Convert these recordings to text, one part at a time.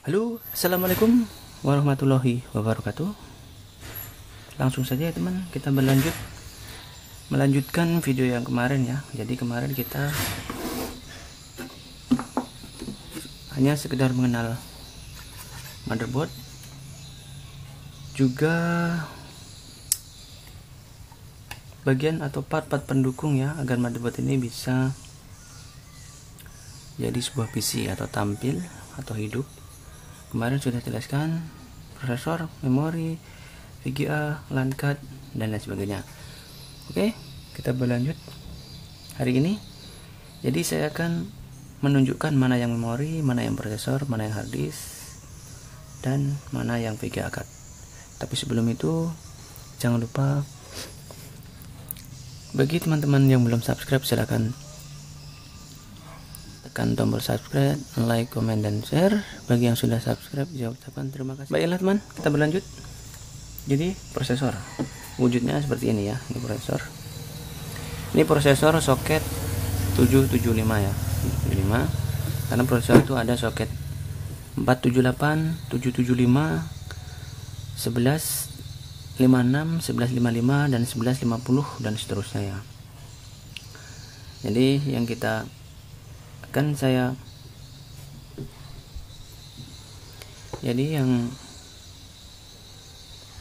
Halo, assalamualaikum warahmatullahi wabarakatuh. Langsung saja ya teman, kita melanjutkan video yang kemarin ya. Jadi kemarin kita hanya sekedar mengenal motherboard, juga bagian atau part-part pendukung ya, agar motherboard ini bisa jadi sebuah PC atau tampil atau hidup. Kemarin sudah jelaskan prosesor, memori, VGA, LAN card, dan lain sebagainya. Oke, kita berlanjut hari ini. Jadi saya akan menunjukkan mana yang memori, mana yang prosesor, mana yang hard disk, dan mana yang VGA card. Tapi sebelum itu, jangan lupa bagi teman-teman yang belum subscribe, silahkan tekan tombol subscribe, like, komen, dan share. Bagi yang sudah subscribe, saya ucapkan terima kasih. Baiklah teman, kita berlanjut. Jadi prosesor wujudnya seperti ini ya. Ini prosesor. Ini prosesor soket 775 ya. 75. Karena prosesor itu ada soket 478, 775, 1156, 1155, dan 1150, dan seterusnya ya. Jadi yang kita yang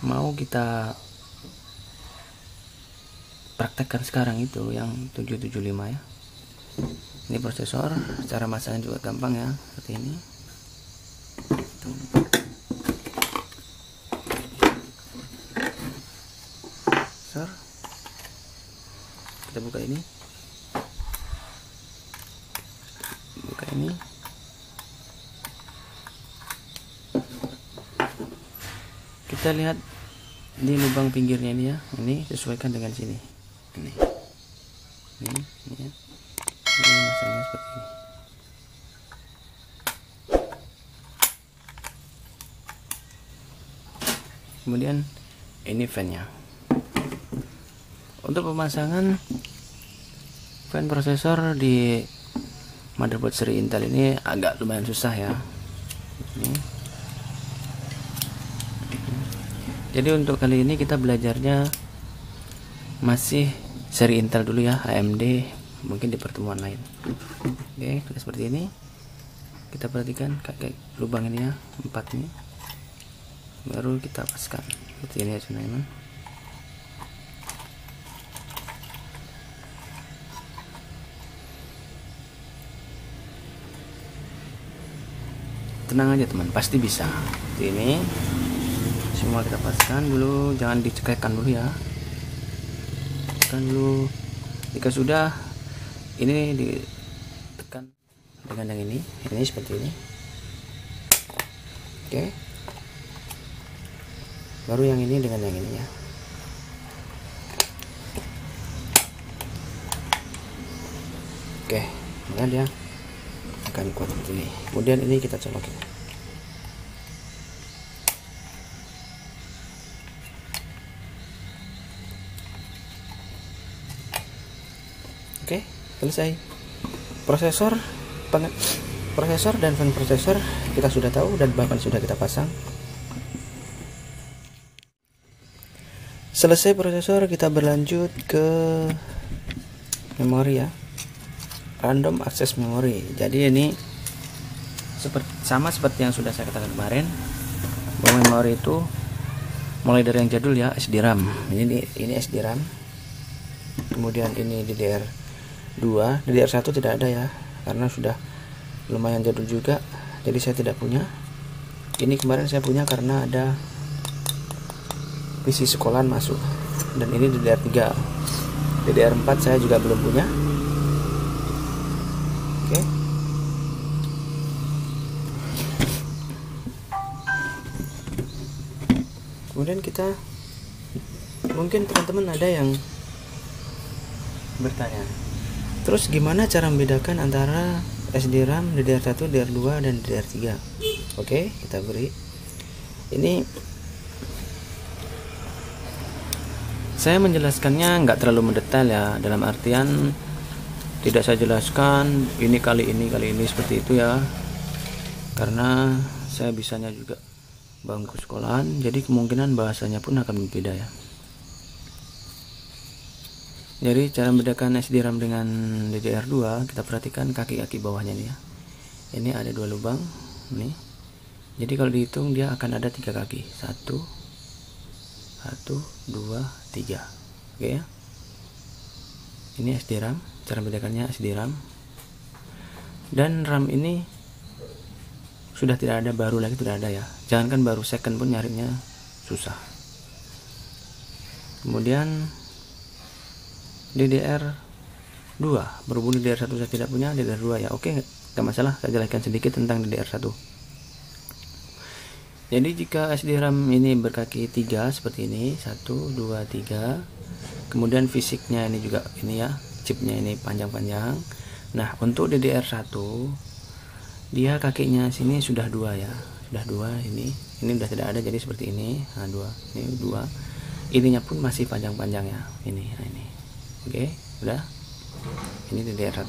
mau kita praktekkan sekarang itu yang 775 ya. Ini prosesor, cara masangnya juga gampang ya, seperti ini. Prosesor, kita buka ini. Ini kita lihat di lubang pinggirnya ini ya, ini sesuaikan dengan sini, ini ya. Ini masangnya seperti ini. Kemudian ini fan-nya. Untuk pemasangan fan prosesor di motherboard seri Intel ini agak lumayan susah ya. Jadi untuk kali ini kita belajarnya masih seri Intel dulu ya, AMD mungkin di pertemuan lain. Oke, seperti ini. Kita perhatikan kayak lubang ini ya, 4 ini. Baru kita paskan seperti ini ya teman-teman. Tenang aja teman, pasti bisa. Seperti ini. Semua kita paskan dulu, jangan dicekekkan dulu ya. Tekan dulu. Jika sudah, ini ditekan dengan yang ini seperti ini. Oke. Baru yang ini dengan yang ini ya. Oke, kemudian dia akan kuat seperti ini. Kemudian ini kita colokin. Oke, selesai. Prosesor dan fan prosesor kita sudah tahu dan bahkan sudah kita pasang. Selesai prosesor, kita berlanjut ke memori ya. Random access memory. Jadi ini sama seperti yang sudah saya katakan kemarin, bahwa memori itu mulai dari yang jadul ya, SDRAM. Ini SDRAM. Kemudian ini DDR2, DDR1 tidak ada ya, karena sudah lumayan jadul juga. Jadi saya tidak punya. Ini kemarin saya punya karena ada PC sekolahan masuk. Dan ini DDR3. DDR4 saya juga belum punya. Oke. Kemudian kita, mungkin teman-teman ada yang bertanya, terus gimana cara membedakan antara SDRAM, DDR1, DDR2, dan DDR3? Oke, kita beri. Ini saya menjelaskannya nggak terlalu mendetail ya, dalam artian tidak saya jelaskan ini kali ini seperti itu ya, karena saya bisanya juga bangku sekolahan, jadi kemungkinan bahasanya pun akan berbeda ya. Jadi cara membedakan SDRAM dengan DDR2, kita perhatikan kaki-kaki bawahnya nih ya. Ini ada 2 lubang nih. Jadi kalau dihitung dia akan ada 3 kaki. 1 2 3. Oke ya. Ini SDRAM, cara membedakannya SDRAM. Dan RAM ini sudah tidak ada, baru lagi tidak ada ya. Jangankan baru, second pun nyarinya susah. Kemudian DDR2, berhubung DDR1 saya tidak punya, DDR2 ya. Oke, nggak masalah, saya jelaskan sedikit tentang DDR1. Jadi jika SDRAM ini berkaki 3 seperti ini, 1 2 3. Kemudian fisiknya ini juga ini ya, chipnya ini panjang-panjang. Nah, untuk DDR1 dia kakinya sini sudah 2 ya, sudah 2. Ini udah tidak ada, jadi seperti ini. Nah, 2, ini 2. Ininya pun masih panjang-panjang ya, ini. Nah, ini. Oke, udah. Ini DDR1.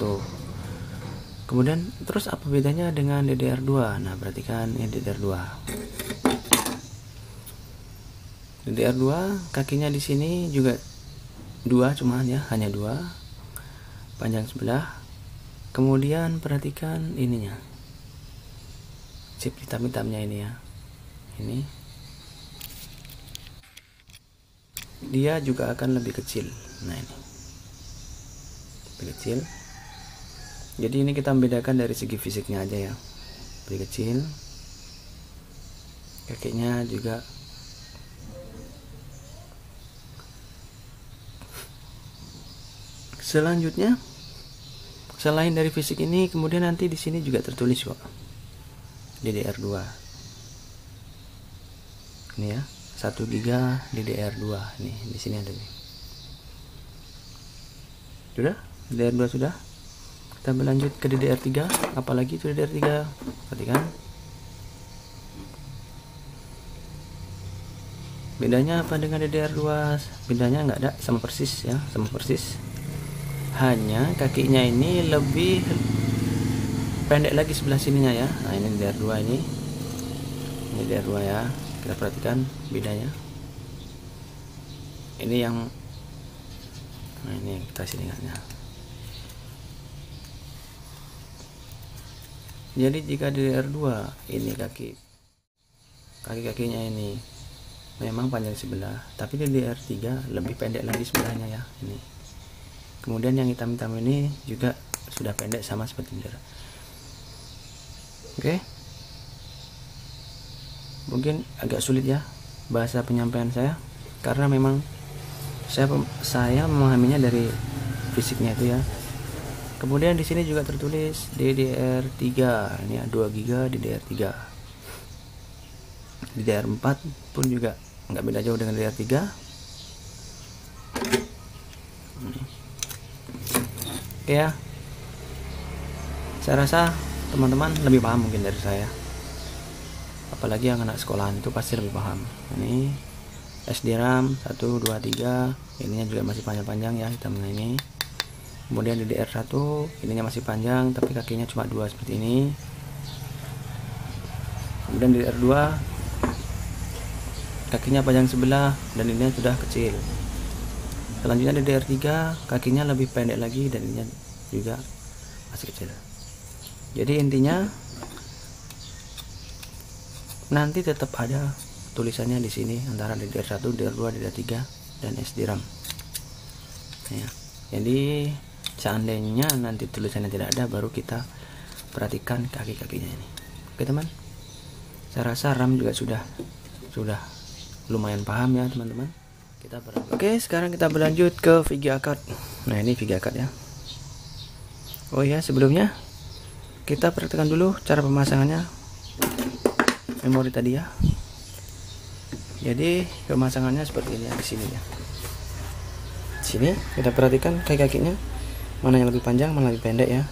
Kemudian terus apa bedanya dengan DDR2? Nah, perhatikan ini DDR2. DDR2 kakinya di sini juga 2, cuman ya, hanya 2, panjang sebelah. Kemudian perhatikan ininya, chip hitam-hitamnya ini ya, ini dia juga akan lebih kecil. Nah, ini lebih kecil. Jadi ini kita membedakan dari segi fisiknya aja ya, lebih kecil. Kakinya juga selanjutnya, selain dari fisik ini, kemudian nanti di sini juga tertulis kok DDR2. Ini ya, 1 GB DDR2. Nih, di sini ada nih. Sudah? DDR2 sudah. Kita berlanjut ke DDR3. Apalagi itu DDR3? Perhatikan. Bedanya apa dengan DDR2? Bedanya nggak ada, sama persis ya, sama persis. Hanya kakinya ini lebih pendek lagi sebelah sininya ya. Nah, ini DDR2 ini DDR2 ya. Kita perhatikan bedanya. Ini yang, nah ini kita sini ingatnya. Jadi jika DDR2 ini kaki-kakinya ini memang panjang sebelah, tapi DDR3 lebih pendek lagi sebelahnya ya, ini. Kemudian yang hitam-hitam ini juga sudah pendek sama seperti DDR. Oke. Mungkin agak sulit ya bahasa penyampaian saya, karena memang saya memahaminya dari fisiknya itu ya. Kemudian di sini juga tertulis DDR3. Ini 2 GB DDR3. DDR4 pun juga nggak beda jauh dengan DDR3. Oke ya, saya rasa teman-teman lebih paham mungkin dari saya, apalagi yang anak sekolahan itu pasti lebih paham. Ini SDRAM 1 2 3, ininya juga masih panjang-panjang ya, hitamnya ini. Kemudian DDR1 ininya masih panjang tapi kakinya cuma 2 seperti ini. Kemudian DDR2 kakinya panjang sebelah dan ininya sudah kecil. Selanjutnya DDR3 kakinya lebih pendek lagi dan ininya juga masih kecil. Jadi intinya nanti tetap ada tulisannya di sini antara DDR1, DDR2, DDR3 dan SDRAM. Ya. Jadi seandainya nanti tulisannya tidak ada, baru kita perhatikan kaki-kakinya ini. Oke teman, saya rasa RAM juga sudah lumayan paham ya teman-teman. Oke, sekarang kita berlanjut ke VGA card. Nah, ini VGA card ya. Oh ya, sebelumnya kita perhatikan dulu cara pemasangannya memori tadi ya. Jadi pemasangannya seperti ini ya, di sini ya. Di sini kita perhatikan kaki-kakinya mana yang lebih panjang, mana lebih pendek ya.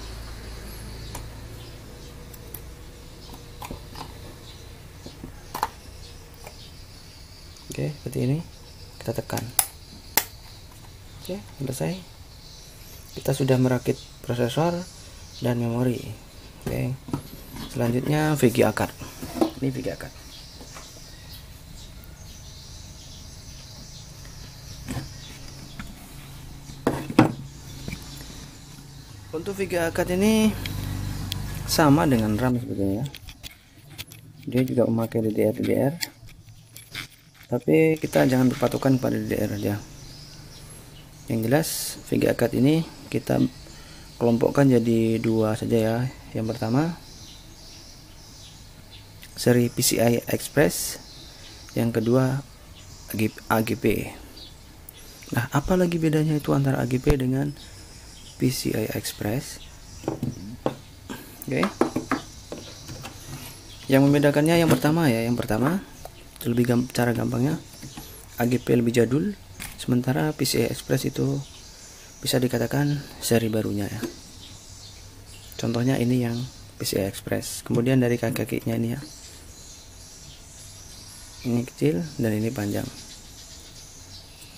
Oke, seperti ini. Kita tekan. Oke, selesai. Kita sudah merakit prosesor dan memori. Oke, selanjutnya VGA card. Ini VGA card. Untuk VGA card ini sama dengan RAM sebetulnya. Dia juga memakai DDR, tapi kita jangan berpatokan pada DDR aja. Yang jelas VGA card ini kita kelompokkan jadi dua saja ya. Yang pertama seri PCI Express, yang kedua AGP. Nah, apa lagi bedanya itu antara AGP dengan PCI Express? Oke. Yang membedakannya yang pertama cara gampangnya AGP lebih jadul, sementara PCI Express itu bisa dikatakan seri barunya ya. Contohnya ini yang PCI Express. Kemudian dari kaki-kakinya ini ya, ini kecil dan ini panjang.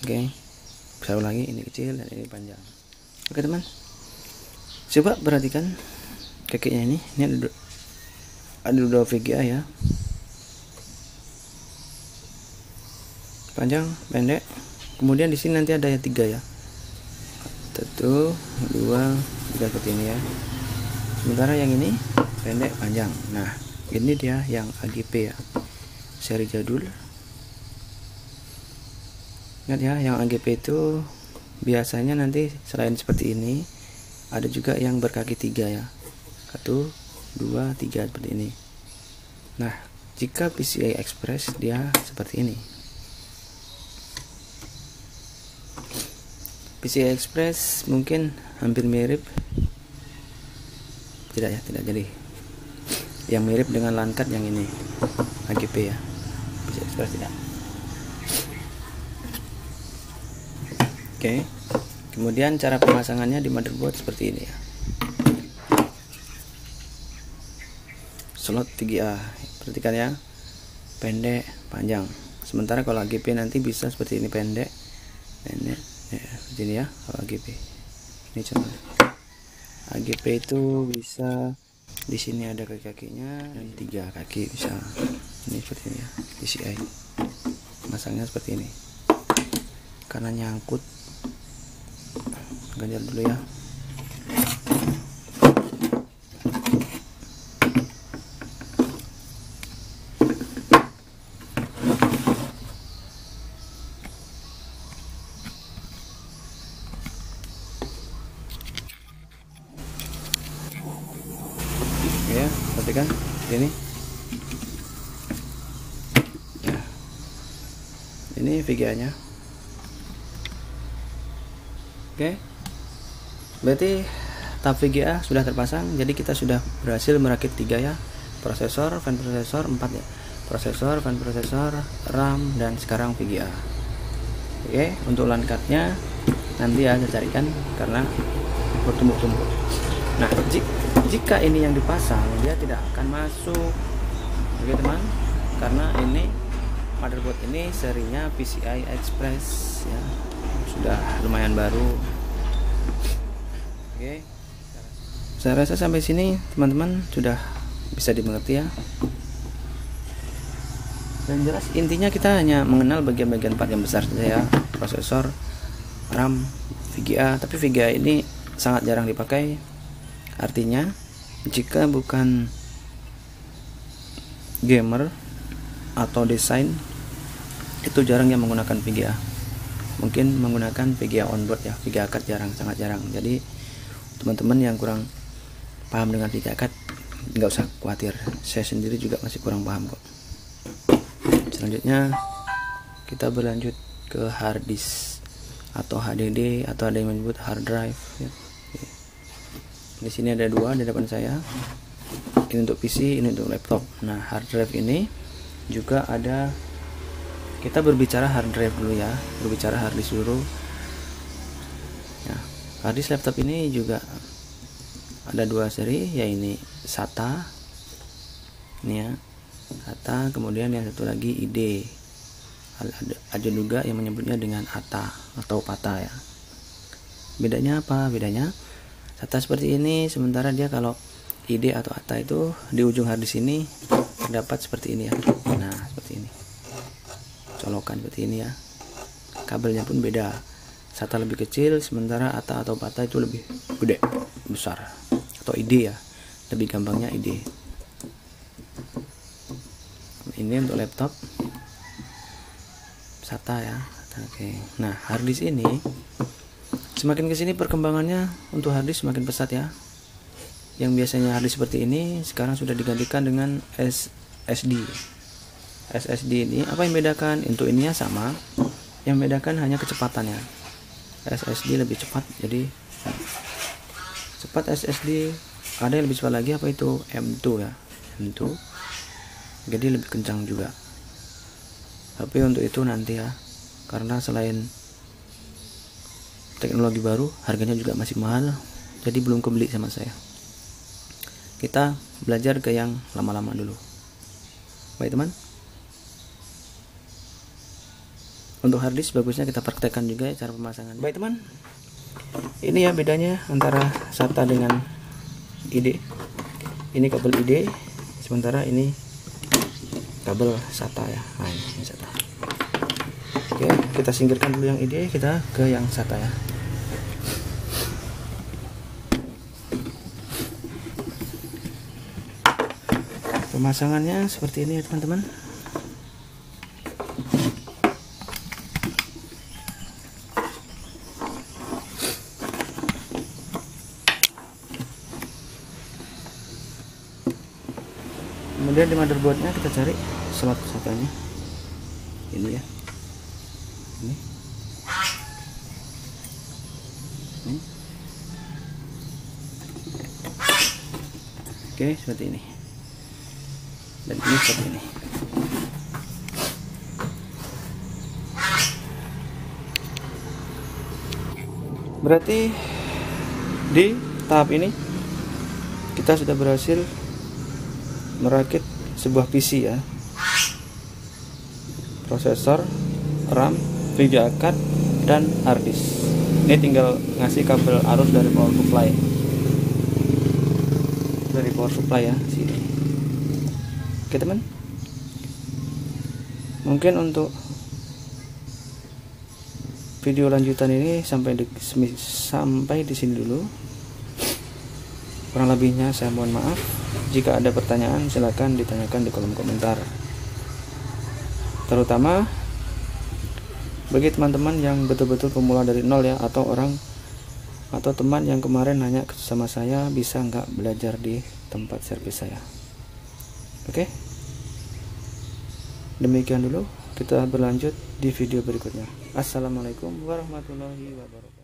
Oke, bisa ulangi, ini kecil dan ini panjang. Oke teman, coba perhatikan kakinya ini ada dua VGA ya, panjang, pendek. Kemudian di sini nanti ada yang 3 ya, 1, 2, 3 seperti ini ya. Sementara yang ini pendek, panjang. Nah, ini dia yang AGP ya, seri jadul. Ingat ya, yang AGP itu biasanya nanti selain seperti ini ada juga yang berkaki 3 ya, 1, 2, 3 seperti ini. Nah, jika PCI Express dia seperti ini. PCI Express mungkin hampir mirip, tidak jadi. Yang mirip dengan LAN card yang ini AGP ya, PCI Express tidak. Oke. Kemudian cara pemasangannya di motherboard seperti ini ya. Slot VGA, perhatikan ya, pendek, panjang. Sementara kalau AGP nanti bisa seperti ini, pendek ya, seperti ini ya. Kalau AGP ini contoh AGP itu bisa di sini ada kaki-kakinya dan 3 kaki bisa. Ini seperti ini ya, PCI masangnya seperti ini. Karena nyangkut, ganjal dulu ya. Ya, perhatikan ini ya, ini VGA nya. Oke, berarti tab VGA sudah terpasang. Jadi kita sudah berhasil merakit 3 ya, prosesor, fan prosesor, 4 ya, prosesor, fan prosesor, RAM, dan sekarang VGA. Oke, untuk LAN cardnya nanti ya saya carikan karena bertumpuk-tumpuk. Nah, jika ini yang dipasang, dia tidak akan masuk, oke teman, karena ini motherboard ini serinya PCI Express ya, sudah lumayan baru. Oke, saya rasa sampai sini teman-teman sudah bisa dimengerti ya. Dan jelas intinya kita hanya mengenal bagian-bagian part yang besar saja ya, prosesor, RAM, VGA. Tapi VGA ini sangat jarang dipakai. Artinya jika bukan gamer atau desain, itu jarang yang menggunakan VGA. Mungkin menggunakan VGA onboard ya, VGA card jarang, sangat jarang. Jadi teman-teman yang kurang paham dengan VGA card nggak usah khawatir, saya sendiri juga masih kurang paham kok. Selanjutnya kita berlanjut ke hard disk atau HDD, atau ada yang menyebut hard drive ya. Di sini ada 2 di depan saya. Ini untuk PC, ini untuk laptop. Nah, hard drive ini juga ada. Kita berbicara hard drive dulu ya, berbicara hard disk dulu. Ya, hard disk laptop ini juga ada 2 seri, ya ini SATA. Ini ya, SATA. Kemudian yang satu lagi ID. Ada juga yang menyebutnya dengan ATA atau PATA ya. Bedanya apa? Bedanya SATA seperti ini, sementara dia kalau ID atau ATA itu di ujung harddisk ini terdapat seperti ini ya. Nah, seperti ini. Colokan seperti ini ya. Kabelnya pun beda. SATA lebih kecil, sementara ATA atau PATA itu lebih gede, besar. Atau ID ya. Lebih gampangnya ID. Ini untuk laptop SATA ya. Oke. Nah, harddisk ini semakin kesini perkembangannya untuk harddisk semakin pesat ya. Yang biasanya harddisk seperti ini sekarang sudah digantikan dengan SSD. SSD ini apa yang membedakan? Untuk ininya sama, yang membedakan hanya kecepatannya. SSD lebih cepat, jadi cepat SSD. Ada yang lebih cepat lagi, apa itu? M2 ya, M2. Jadi lebih kencang juga. Tapi untuk itu nanti ya, karena selain teknologi baru, harganya juga masih mahal, jadi belum kebeli sama saya. Kita belajar ke yang lama-lama dulu. Baik teman, untuk harddisk bagusnya kita praktekkan juga ya cara pemasangan. Baik teman, ini ya bedanya antara SATA dengan ID. Ini kabel ID, sementara ini kabel SATA ya. Nah, ini SATA. Oke, kita singkirkan dulu yang ID, kita ke yang SATA ya. Pemasangannya seperti ini ya teman-teman. Kemudian di motherboardnya kita cari slot SATA-nya. Ini ya. Ini. Oke, seperti ini. Dan ini seperti ini. Berarti di tahap ini kita sudah berhasil merakit sebuah PC ya, prosesor, RAM, video card, dan harddisk. Ini tinggal ngasih kabel arus dari power supply ya sini. Oke teman, mungkin untuk video lanjutan ini sampai di sini dulu. Kurang lebihnya saya mohon maaf. Jika ada pertanyaan silahkan ditanyakan di kolom komentar. Terutama bagi teman-teman yang betul-betul pemula dari nol ya, atau teman yang kemarin nanya sama saya bisa nggak belajar di tempat servis saya. Oke, demikian dulu, kita berlanjut di video berikutnya. Assalamualaikum warahmatullahi wabarakatuh.